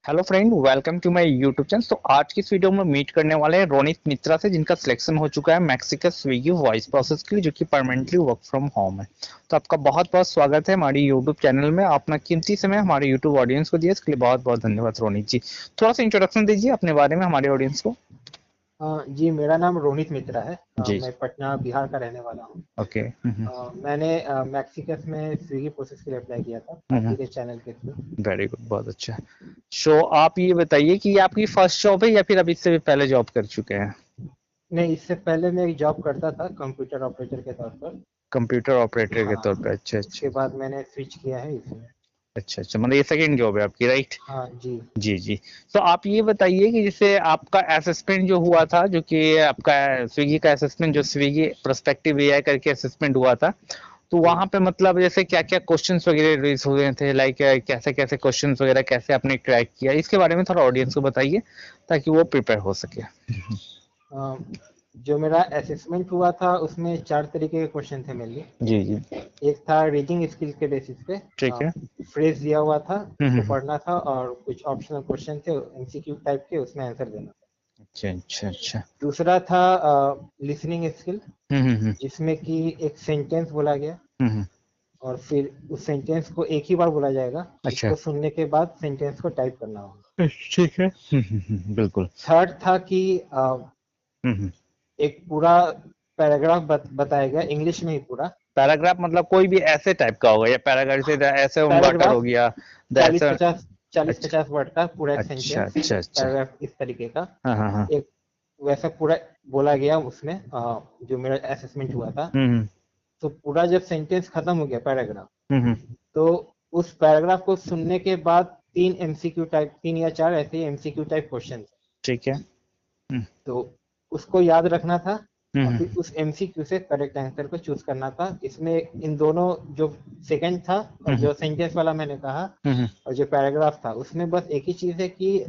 Hello friend, welcome to my YouTube channel. तो आज की इस वीडियो में मीट करने वाले हैं रोनित मित्रा से, जिनका सिलेक्शन हो चुका है मैक्सिको स्विगी वॉइस प्रोसेस के लिए, जो कि परमानेंटली वर्क फ्रॉम होम है। तो आपका बहुत बहुत स्वागत है हमारी यूट्यूब चैनल में। अपना कीमती समय हमारे यूट्यूब ऑडियंस को दिया, इसके लिए बहुत बहुत धन्यवाद रोनित जी। थोड़ा सा इंट्रोडक्शन दीजिए अपने बारे में हमारे ऑडियंस को। जी, मेरा नाम रोनित मित्रा है। जी। मैं पटना बिहार का रहने वाला हूँ। ओके। मैंने मैक्सिकस में स्विगी प्रोसेस के लिए अप्लाई किया था, आप ही के चैनल के थ्रू। वेरी गुड, बहुत अच्छा। सो आप ये बताइए कि ये आपकी फर्स्ट जॉब है या फिर अभी इससे भी पहले जॉब कर चुके हैं? नहीं, इससे पहले मैं एक जॉब करता था कंप्यूटर ऑपरेटर के तौर पर। कंप्यूटर ऑपरेटर के तौर हाँ, पे, अच्छा अच्छा। उसके बाद मैंने स्विच किया है इसमें। अच्छा अच्छा, मतलब ये सेकंड जॉब है आपकी, राइट? हाँ जी। जी जी। तो आप ये बताइए कि जैसे आपका असेसमेंट जो हुआ था, जो कि आपका स्विगी का असेसमेंट, जो स्विगी प्रोस्पेक्टिव एआई करके असेसमेंट हुआ था, तो जी। वहां पे मतलब जैसे क्या क्या क्वेश्चंस वगैरह रेज हुए थे, लाइक कैसे कैसे क्वेश्चंस वगैरह कैसे आपने क्रैक किया, इसके बारे में थोड़ा ऑडियंस को बताइए ताकि वो प्रिपेयर हो सके। अ, जो मेरा असेसमेंट हुआ था उसमें 4 तरीके के क्वेश्चन थे मेनली। जी जी। एक था रीडिंग स्किल्स के बेसिस पे, ठीक है। फ्रेज दिया हुआ था, उसको हम्म। पढ़ना था और कुछ ऑप्शनल क्वेश्चन थे एमसीक्यू टाइप के, उसमें आंसर देना था। अच्छा अच्छा अच्छा। दूसरा था लिसनिंग स्किल, हम्म। जिसमें कि एक सेंटेंस बोला गया हम्म। और फिर उस सेंटेंस को एक ही बार बोला जाएगा, अच्छा। उसको सुनने के बाद सेंटेंस को टाइप करना होगा। ठीक है। बिल्कुल। थर्ड था कि हम्म। एक पूरा पैराग्राफ बताया गया इंग्लिश में ही पूरा। पैराग्राफ मतलब कोई भी ऐसे टाइप का होगा या पैराग्राफ से ऐसे वाटर हो पैराग्राफ गया? चालीस ऐसे। पचास चालीस अच्छा पचास वर्ड का पूरा एक अच्छा सेंटेंस, अच्छा एक अच्छा। पैराग्राफ इस तरीके का। हाँ हाँ हाँ। एक वैसा पूरा बोला गया उसमें, जो मेरा असेसमेंट हुआ था। हम्म तो पूरा जब सेंटेंस खत्म हो गया पैराग्राफ, हम्म। तो उस पैराग्राफ को सुनने के बाद 3 या 4 ऐसे एमसीक्यू टाइप क्वेश्चन। ठीक है। हम्म तो उसको याद रखना था और हम्म। फिर उस एमसीक्यू से करेक्ट आंसर को चूज करना था। इसमें इन दोनों, जो सेकंड था और हम्म जो सेंटेंस वाला मैंने कहा हम्म। और जो पैराग्राफ था, उसमें बस एक ही चीज है कि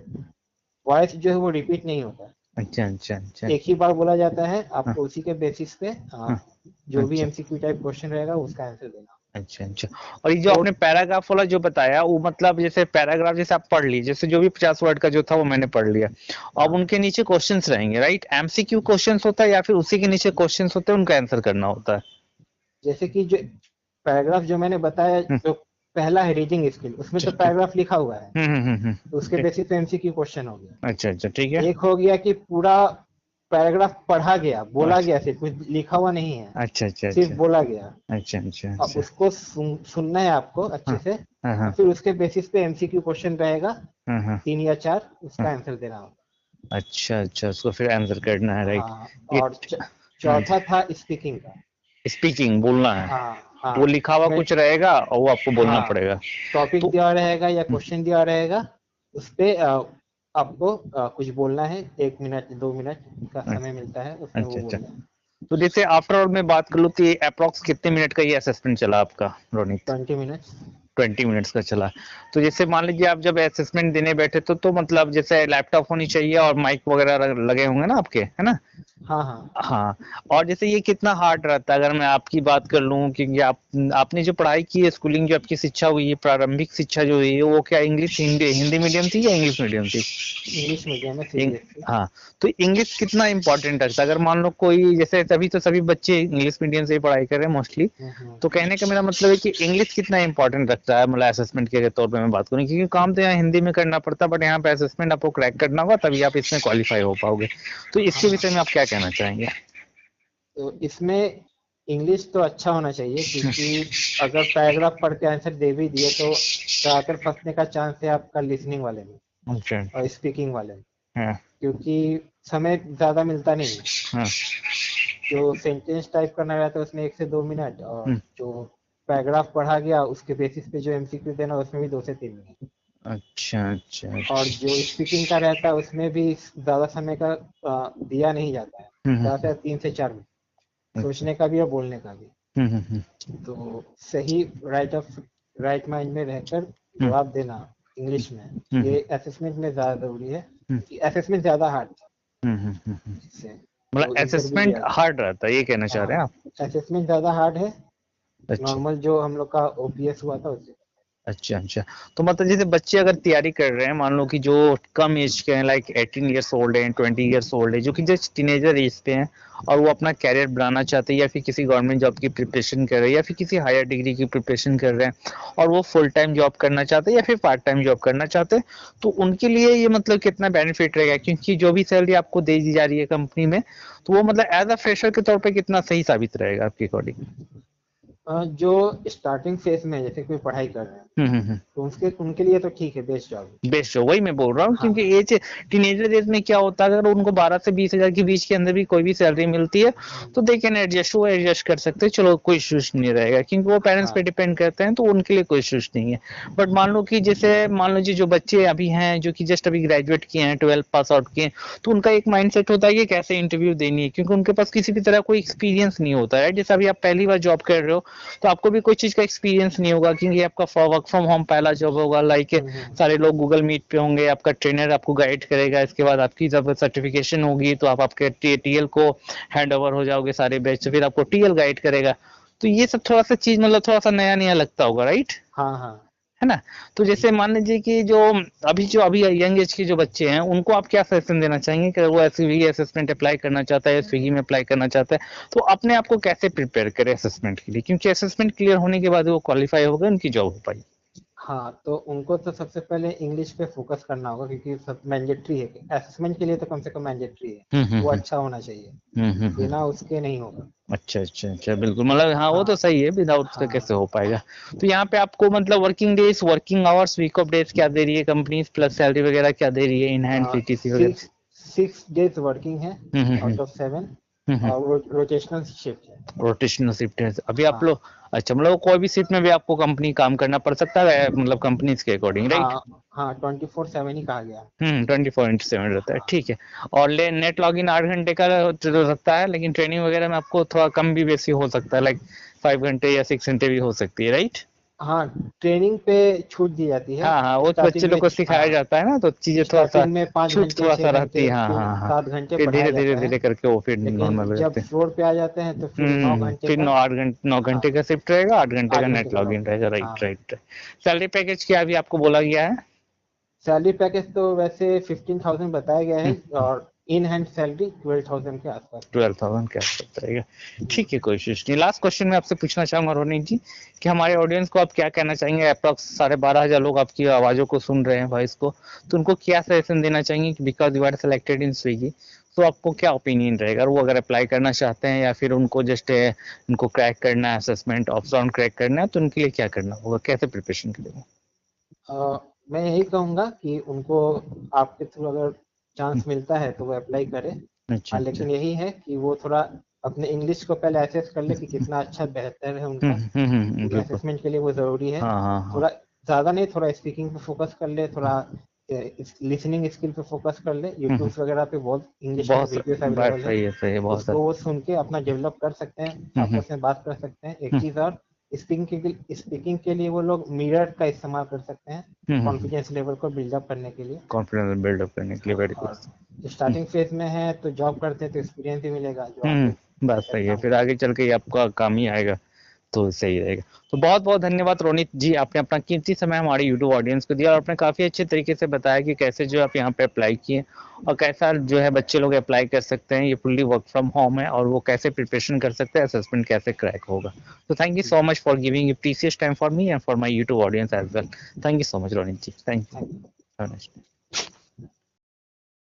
वॉइस जो है वो रिपीट नहीं होता है, अच्छा अच्छा अच्छा। एक ही बार बोला जाता है। हाँ आपको उसी के बेसिस पे हाँ। जो भी अच्छा एमसीक्यू टाइप क्वेश्चन रहेगा उसका आंसर देना। अच्छा अच्छा। और ये जो तो आपने पैराग्राफ वाला जो बताया, वो मतलब जैसे पैराग्राफ जैसे आप पढ़ लीजिए, जैसे जो भी 50 वर्ड का जो था वो मैंने पढ़ लिया। अब हाँ, उनके नीचे क्वेश्चंस रहेंगे, राइट? एमसीक्यू क्वेश्चंस होता है या फिर उसी के नीचे क्वेश्चंस होते हैं, उनका आंसर करना होता है? जैसे कि जो पैराग्राफ जो मैंने बताया, हम्म। जो पहला है रीडिंग स्किल, उसमें तो ठीक है। पैराग्राफ लिखा हुआ है, तो उसके ठीक। बेसिस पे एमसीक्यू क्वेश्चन हो गया। अच्छा अच्छा, ठीक है। एक हो गया कि पूरा पैराग्राफ पढ़ा गया, बोला अच्छा गया, सिर्फ कुछ लिखा हुआ नहीं है, अच्छा अच्छा सिर्फ अच्छा बोला गया। अच्छा अच्छा अब अच्छा। उसको सुनना है आपको अच्छे हाँ से, हाँ और हाँ फिर उसके बेसिस पे एमसीक्यू क्वेश्चन रहेगा, हाँ हाँ 3 या 4, हाँ। उसका आंसर देना होगा। अच्छा अच्छा, उसको फिर आंसर करना है, राइट? हाँ, और इट। चौथा था स्पीकिंग का। स्पीकिंग, बोलना है। हाँ वो हाँ, लिखा हुआ उसमें कुछ रहेगा और वो आपको बोलना हाँ पड़ेगा। टॉपिक तो दिया रहेगा या हम्म, क्वेश्चन दिया रहेगा, उस पे आपको कुछ बोलना है। 1 मिनट 2 मिनट का समय मिलता है, उसमें वो अच्छा अच्छा। बोलना है। तो जैसे आफ्टर ऑल मैं बात कर लूँ तो ये अप्रोक्स कितने मिनट का ये असेसमेंट चला आपका, रोनित? 20 मिनट्स। 20 मिनट्स का चला। तो जैसे मान लीजिए आप जब असेसमेंट देने बैठे तो मतलब जैसे लैपटॉप होनी चाहिए और माइक वगैरह लगे होंगे ना आपके, है ना? हाँ हाँ। हाँ। और जैसे ये कितना हार्ड रहता है अगर मैं आपकी बात कर लूँ, क्योंकि आपने जो पढ़ाई की है, स्कूलिंग जो आपकी शिक्षा हुई है, प्रारंभिक शिक्षा जो हुई है, वो क्या इंग्लिश हिंदी हिंदी मीडियम थी या इंग्लिश मीडियम थी? इंग्लिश मीडियम है, इंग, सीबीएसई। हाँ। तो इंग्लिश कितना इंपॉर्टेंट रखता है? अगर मान लो कोई, जैसे तभी तो सभी बच्चे इंग्लिश मीडियम से ही पढ़ाई कर रहे हैं मोस्टली। हम्म। तो कहने का मेरा मतलब है कि इंग्लिश कितना इंपॉर्टेंट रखता है, मतलब असेसमेंट के तौर पे मैं बात करूँ, क्योंकि काम तो यहाँ हिंदी में करना पड़ता है, बट यहाँ पे असेसमेंट आपको क्रैक करना होगा, तभी आप इसमें क्वालिफाई हो पाओगे। तो इसके हाँ, विषय में आप क्या कहना चाहेंगे? तो इसमें इंग्लिश तो अच्छा होना चाहिए, क्योंकि अगर पैराग्राफ पढ़ के आंसर दे भी दिए तो ज़्यादातर फंसने का चांस है आपका लिसनिंग वाले में अच्छा। और स्पीकिंग वाले में, हाँ क्योंकि समय ज़्यादा मिलता नहीं है। हाँ। जो सेंटेंस टाइप करना रहता है उसमें 1 से 2 मिनट, और हम्म। जो पैराग्राफ पढ़ा गया उसके बेसिस पे जो एमसीक्यू देना उसमें भी 2 से 3 मिनट। अच्छा अच्छा और अच्छा। जो स्पीकिंग का रहता है उसमें भी ज़्यादा समय का दिया नहीं जाता है, ज़्यादा से 3 से 4 मिनट अच्छा। सोचने का भी और बोलने का भी। हम्म। तो सही राइट माइंड में रहकर हम्म जवाब देना इंग्लिश में, हम्म ये असेसमेंट में ज़्यादा ज़रूरी है, हम्म क्योंकि असेसमेंट ज़्यादा हार्ड था हम्म। इससे, मतलब जो इंटरव्यू असेसमेंट लिया गया। हार्ड रहता है, ये कहना चाह रहे हैं हाँ, आप? असेसमेंट ज़्यादा हार्ड है, अच्छा। नॉर्मल जो हम लोग का ओपीएस हुआ था उससे। अच्छा अच्छा। तो मतलब जैसे बच्चे अगर तैयारी कर रहे हैं, मान लो कि जो कम एज के हैं, लाइक 18 ईयर्स ओल्ड है, 20 ईयर्स ओल्ड है, जो कि जस्ट टीनेजर एज पे हैं और वो अपना कैरियर बनाना चाहते हैं या फिर किसी गवर्नमेंट जॉब की प्रिपरेशन कर रहे हैं या फिर किसी हायर डिग्री की प्रिपरेशन कर रहे हैं और वो फुल टाइम जॉब करना चाहते हैं या फिर पार्ट टाइम जॉब करना चाहते हैं, तो उनके लिए ये मतलब कितना बेनिफिट रहेगा, क्योंकि जो भी सैलरी आपको दे दी जा रही है कंपनी में, तो वो मतलब एज अ फ्रेशर के तौर पे कितना सही साबित रहेगा आपके अकॉर्डिंग? जो स्टार्टिंग फेज में है, जैसे कोई पढ़ाई कर रहे हैं, हम्म। तो उसके उनके लिए तो ठीक है, बेस्ट जॉब है। बेस्ट है, वही मैं बोल रहा हूँ, क्योंकि हाँ एज टीनेजर एज में क्या होता है, अगर उनको 12 से 20 हजार के बीच के अंदर भी कोई भी सैलरी मिलती है तो दे कैन एडजस्ट, वो एडजस्ट कर सकते हैं, चलो कोई इश्यूज नहीं रहेगा, क्योंकि वो पेरेंट्स पे हाँ डिपेंड करते हैं, तो उनके लिए कोई इश्यूज नहीं है। बट मान लो कि जैसे मान लो जी जो बच्चे अभी हैं जो कि जस्ट अभी ग्रेजुएट किए हैं, 12 पास आउट किए हैं, तो उनका एक माइंड सेट होता है कि कैसे इंटरव्यू देनी है, क्योंकि उनके पास किसी भी तरह कोई एक्सपीरियंस नहीं होता है। जैसे अभी आप पहली बार जॉब कर रहे हो तो आपको भी कोई चीज का एक्सपीरियंस नहीं होगा, क्योंकि आपका वर्क फ्रॉम होम पहला जॉब होगा, लाइक हम्म। सारे लोग गूगल मीट पे होंगे, आपका ट्रेनर आपको गाइड करेगा, इसके बाद आपकी जब सर्टिफिकेशन होगी तो आप आपके टीएल को हैंड ओवर हो जाओगे सारे बैच, फिर आपको टीएल गाइड करेगा। तो ये सब थोड़ा सा चीज मतलब थोड़ा सा नया नया लगता होगा, राइट? हाँ हाँ। है ना? तो जैसे मान लीजिए कि जो अभी यंग एज के जो बच्चे हैं उनको आप क्या सजेशन देना चाहेंगे कि वो एसवी असेसमेंट अप्लाई करना चाहता है, स्विगी में अप्लाई करना चाहता है, तो अपने आप को कैसे प्रिपेयर करे असेसमेंट के लिए, क्योंकि असेसमेंट क्लियर होने के बाद वो क्वालिफाई होगा, उनकी जॉब हो पाई। हाँ, तो उनको तो सबसे पहले इंग्लिश पे फोकस करना होगा, क्योंकि सब मैंडेटरी है, असेसमेंट के लिए तो कम से कम मैंडेटरी है, वो हम्म। अच्छा होना चाहिए, हम्म। बिना उसके नहीं होगा। अच्छा अच्छा अच्छा, बिल्कुल, मतलब हाँ वो तो हाँ सही है, विदाउट उसका हाँ। कैसे हो पाएगा। तो यहाँ पे आपको मतलब working days, working hours, week off days क्या दे रही है कंपनी, प्लस सैलरी वगैरह क्या दे रही है, इन हैंड पीटीसी वगैरह? सिक्स 6 डेज वर्किंग है हम्म। आउट ऑफ 7, हम्म। और रोटेशनल शिफ्ट है। रोटेशनल शिफ्ट है अभी आप हाँ लोग? अच्छा, मतलब कोई भी शिफ्ट में भी आपको कंपनी काम करना पड़ सकता है, मतलब कंपनीज के अकॉर्डिंग, राइट? हाँ हाँ, 24/7 ही कहा गया। 24/7 रहता है, हाँ ठीक है। और नेट लॉगिन 8 घंटे का तो सकता है, लेकिन ट्रेनिंग वगैरह में आपको थोड़ा कम भी बेसी हो सकता है, लाइक 5 घंटे या 6 घंटे भी हो सकती है, राइट? हाँ, ट्रेनिंग पे छूट दी जाती है। हाँ हाँ, वो बच्चे स्टार्टिंग में लोग को सिखाया हाँ, जाता है ना, तो चीजें थोड़ा सा स्टार्टिंग में पाँच छूट घंटे थोड़ा छह सा रहती घंटे है, हाँ फिर हाँ हाँ। 7 घंटे फिर बढ़ाया धीरे धीरे जाता है। धीरे करके वो फिर लेकिन नॉर्मल हो जब जाते हैं। फ्लोर पे आ जाते हैं तो फिर 9 घंटे फिर का। 8 घंटे, 9 घंटे हाँ, का शिफ्ट रहेगा, 8 घंटे का 8 घंटे नेट का लॉगिन लॉगिंग। रहेगा, हाँ, राइट राइट। सैलरी पैकेज क्या अभी आपको बोला गया है? सैलरी पैकेज तो वैसे 15,000 बताया गया है, हम्म। और इन हैंड सैलरी 12,000 के आसपास है। 12,000 के आसपास रहेगा। हम्म। ठीक है, कोई इश्यूज नहीं। लास्ट क्वेश्चन मैं आपसे पूछना चाहूंगा रोनित जी, कि हमारे ऑडियंस को आप क्या कहना चाहेंगे, अप्रॉक्स 12,500 लोग आपकी आवाजों को सुन रहे हैं, वॉइस को, तो उनको क्या सजेशन देना चाहेंगे कि because you are selected in Swiggy, तो आपको क्या ओपिनियन रहेगा, और वो अगर अप्लाई करना चाहते हैं या फिर उनको जस्ट उनको क्रैक करना है, असेसमेंट ऑफ राउंड क्रैक करना है, तो उनके लिए क्या करना होगा, कैसे प्रिपरेशन करेंगे? मैं यही कहूँगा कि उनको आपके थ्रू अगर चांस मिलता है तो वो अप्लाई करें। अच्छा अच्छा। लेकिन यही है कि वो थोड़ा अपने इंग्लिश को पहले असेस कर ले कि कितना अच्छा बेहतर है उनका, क्योंकि बिल्कुल। असेसमेंट के लिए वो ज़रूरी है। हाँ हाँ हाँ। थोड़ा ज़्यादा नहीं, थोड़ा स्पीकिंग पे फोकस कर ले, थोड़ा लिसनिंग स्किल पे फोकस कर ले। यूट्यूब वगैरह पे बहुत इंग्लिश में बहुत वीडियोस बात अवेलेबल है, सही है, सही है, बहुत उसको सर। वो सुन के अपना डेवलप कर सकते हैं, आपस में बात कर सकते हैं। एक चीज़ और, स्पीकिंग के लिए वो लोग मिरर का इस्तेमाल कर सकते हैं, कॉन्फिडेंस लेवल को बिल्डअप करने के लिए। कॉन्फिडेंस बिल्डअप करने के लिए, हाँ, वेरी और गुड। स्टार्टिंग फेज में है तो जॉब करते हैं तो एक्सपीरियंस भी मिलेगा जो आगे बात बेटर सही है, काम फिर करेगा। आगे चल के ये आपका काम ही आएगा, तो सही रहेगा। तो बहुत बहुत धन्यवाद रोनित जी, आपने अपना कीमती समय हमारे यूट्यूब ऑडियंस को दिया और आपने काफी अच्छे तरीके से बताया कि कैसे जो आप यहाँ पे अप्लाई किए और कैसा जो है बच्चे लोग अप्लाई कर सकते हैं, ये फुल्ली वर्क फ्रॉम होम है, और वो कैसे प्रिपरेशन कर सकते हैं, असेसमेंट कैसे क्रैक होगा। तो thank you so much for giving precious time for me and for my YouTube audience as well. Thank you so much Ronit ji, thank thank you. You.